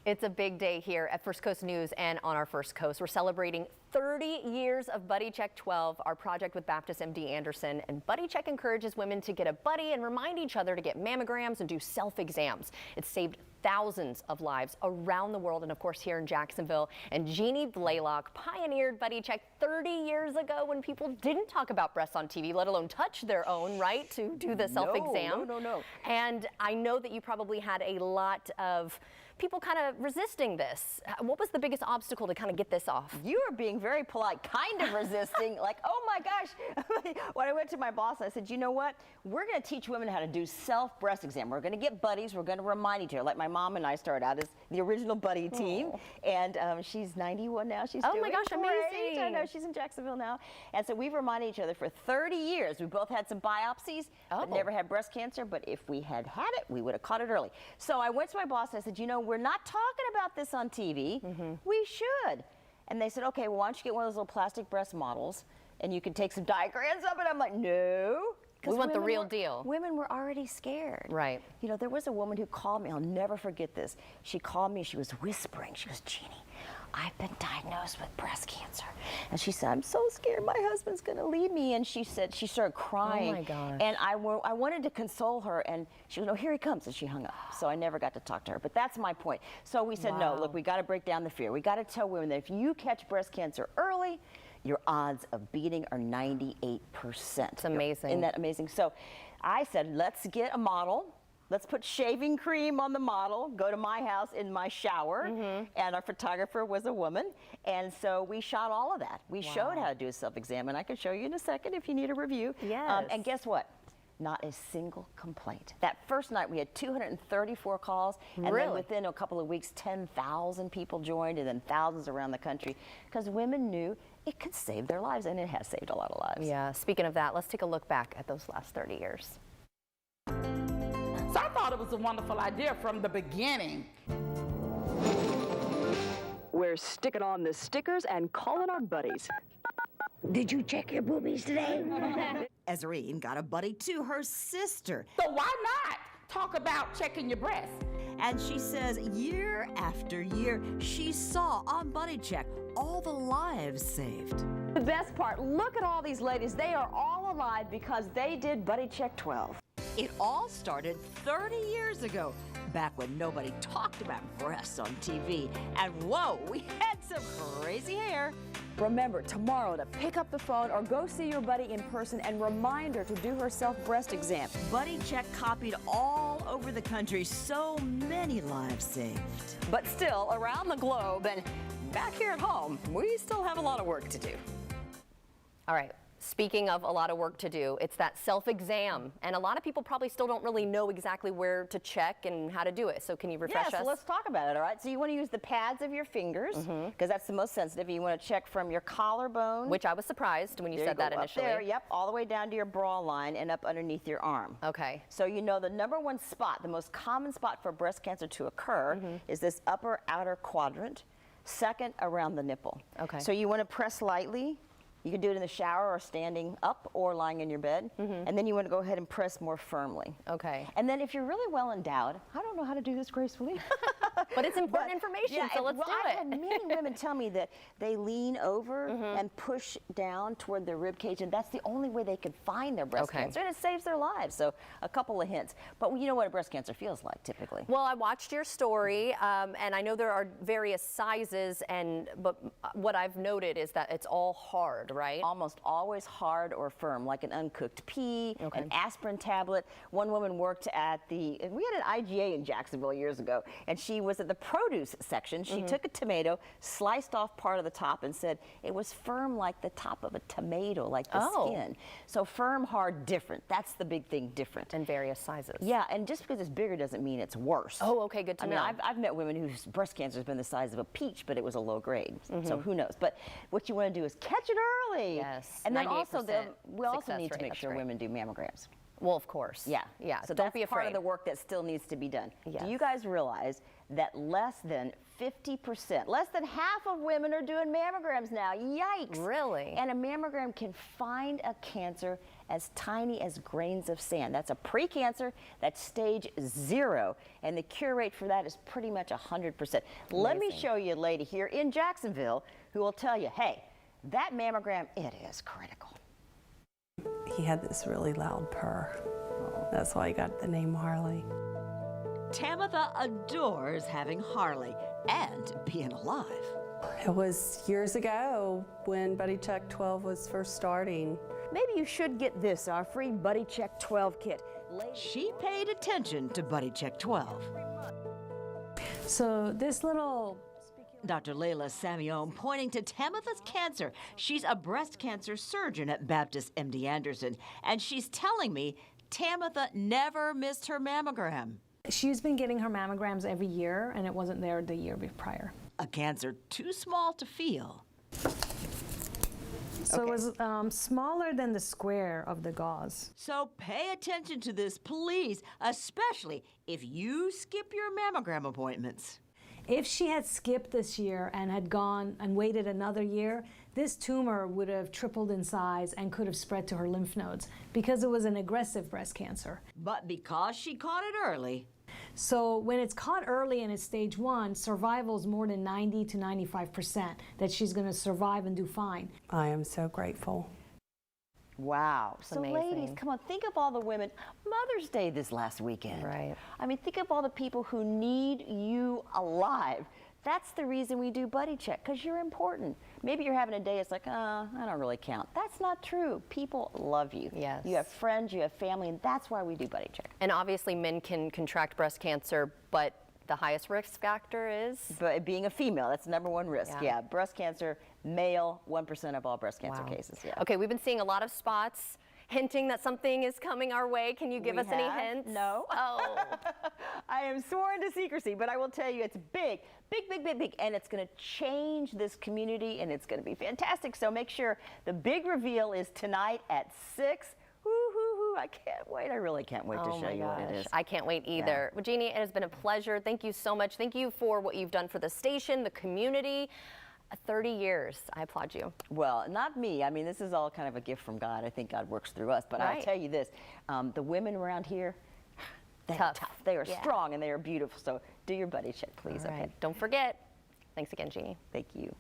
It's a big day here at First Coast News and on our First Coast. We're celebrating 30 years of Buddy Check 12, our project with Baptist MD Anderson. And Buddy Check encourages women to get a buddy and remind each other to get mammograms and do self-exams. It's saved thousands of lives around the world and of course here in Jacksonville. And Jeannie Blaylock pioneered Buddy Check 30 years ago when people didn't talk about breasts on TV, let alone touch their own, right, to do the self-exam. No. And I know that you probably had a lot of people kind of resisting this. What was the biggest obstacle to kind of get this off? You are being very polite, kind of resisting, like, oh my gosh. When I went to my boss, I said, you know what? We're going to teach women how to do self-breast exam. We're going to get buddies. We're going to remind each other. Like my mom and I started out as the original buddy team. And she's 91 now. She's doing my gosh, great. amazing. I know, she's in Jacksonville now. And so we've reminded each other for 30 years. We both had some biopsies, but never had breast cancer. But if we had had it, we would have caught it early. So I went to my boss and I said, you know, we're not talking about this on TV. We should. And they said, okay, well, why don't you get one of those little plastic breast models and you can take some diagrams of it. I'm like, no. We want the real deal. Women were already scared. Right. You know, there was a woman who called me. I'll never forget this. She called me. She was whispering. She goes, Jeannie, I've been diagnosed with breast cancer. And she said, I'm so scared my husband's going to leave me. And she said, she started crying. Oh my gosh. And I wanted to console her. And she goes, no, here he comes. And she hung up. So I never got to talk to her. But that's my point. So we said, no, look, we got to break down the fear. We got to tell women that if you catch breast cancer early, your odds of beating are 98%. It's amazing. Isn't that amazing? So I said, let's get a model. Let's put shaving cream on the model, go to my house in my shower, and our photographer was a woman. And so we shot all of that. We showed how to do a self-exam, and I can show you in a second if you need a review. Yes. And guess what? Not a single complaint. That first night we had 234 calls, and then within a couple of weeks, 10,000 people joined, and then thousands around the country, because women knew it could save their lives, and it has saved a lot of lives. Yeah, speaking of that, let's take a look back at those last 30 years. So I thought it was a wonderful idea from the beginning. We're sticking on the stickers and calling our buddies. Did you check your boobies today? Ezreen got a buddy to her sister. So why not talk about checking your breasts? And she says year after year, she saw on Buddy Check all the lives saved. The best part, look at all these ladies. They are all alive because they did Buddy Check 12. It all started 30 years ago, back when nobody talked about breasts on TV. And whoa, we had some crazy hair. Remember, tomorrow to pick up the phone or go see your buddy in person and remind her to do her self-breast exam. Buddy Check copied all over the country, so many lives saved. But still, around the globe and back here at home, we still have a lot of work to do. All right. Speaking of a lot of work to do, it's that self-exam. And a lot of people probably still don't really know exactly where to check and how to do it. So can you refresh us? Yeah, so let's talk about it, all right? So you want to use the pads of your fingers, because that's the most sensitive. You want to check from your collarbone. Which I was surprised when you said that initially. Up there, yep, all the way down to your bra line and up underneath your arm. Okay. So you know the number one spot, the most common spot for breast cancer to occur is this upper outer quadrant, second around the nipple. Okay. So you want to press lightly. You can do it in the shower or standing up or lying in your bed. And then you want to go ahead and press more firmly. Okay. And then if you're really well endowed, I don't know how to do this gracefully. But it's important information, so let's do it. I've had many women tell me that they lean over and push down toward their rib cage, and that's the only way they can find their breast cancer, and it saves their lives. So a couple of hints. But you know what a breast cancer feels like typically. Well, I watched your story, and I know there are various sizes, but what I've noted is that it's all hard, right? Almost always hard or firm, like an uncooked pea, an aspirin tablet. One woman worked at we had an IGA in Jacksonville years ago, and she was at the produce section. She took a tomato, sliced off part of the top, and said it was firm like the top of a tomato, like the skin. So firm, hard, different. That's the big thing, different. And various sizes. Yeah, and just because it's bigger doesn't mean it's worse. Oh, okay, good to know. I mean, I've met women whose breast cancer has been the size of a peach, but it was a low grade. So who knows? But what you want to do is catch it early. Yes, and then also, we also success need to rate. make That's sure great. women do mammograms. Well, of course. Yeah. Yeah. So don't that's be afraid. part of the work that still needs to be done. Yes. Do you guys realize that less than 50%, less than half of women are doing mammograms now. Yikes. Really? And a mammogram can find a cancer as tiny as grains of sand. That's a precancer. That's stage 0. And the cure rate for that is pretty much 100%. Let me show you a lady here in Jacksonville who will tell you, hey, that mammogram, it is critical. He had this really loud purr. That's why he got the name Harley. Tamitha adores having Harley and being alive. It was years ago when Buddy Check 12 was first starting. Maybe you should get this, our free Buddy Check 12 kit. She paid attention to Buddy Check 12. So this little Dr. Layla Samione pointing to Tamitha's cancer. She's a breast cancer surgeon at Baptist MD Anderson, and she's telling me Tamitha never missed her mammogram. she's been getting her mammograms every year, and it wasn't there the year prior. A cancer too small to feel. So it was smaller than the square of the gauze. So pay attention to this, please, especially if you skip your mammogram appointments. If she had skipped this year and had gone and waited another year, this tumor would have tripled in size and could have spread to her lymph nodes because it was an aggressive breast cancer. But because she caught it early. So when it's caught early and it's stage 1, survival is more than 90 to 95% that she's going to survive and do fine. I am so grateful. Wow. So amazing. ladies, come on, think of all the women. Mother's Day this last weekend. Right. I mean, think of all the people who need you alive. That's the reason we do Buddy Check, because you're important. Maybe you're having a day, it's like, I don't really count. That's not true. People love you. Yes. You have friends, you have family, and that's why we do Buddy Check. And obviously men can contract breast cancer, but the highest risk factor is? But being a female, that's number one risk. Yeah. Yeah, breast cancer, male, 1% of all breast cancer Wow. cases. Yeah. Okay, we've been seeing a lot of spots hinting that something is coming our way. Can you give We us any have? hints? No. Oh. I am sworn to secrecy, but I will tell you it's big, big, big, big, big, and it's going to change this community, and it's going to be fantastic. So make sure the big reveal is tonight at 6. Woo-hoo-hoo. I can't wait. I really can't wait to show you what it is. I can't wait either. Well, Jeannie, it has been a pleasure. Thank you so much. Thank you for what you've done for the station, the community. 30 years. I applaud you. Well, not me. I mean, this is all kind of a gift from God. I think God works through us. But I'll Right. tell you this, the women around here, they're Tough. tough. They are Yeah. strong and they are beautiful. So do your Buddy Check, please. All Okay. right. Don't forget. Thanks again, Jeannie. Thank you.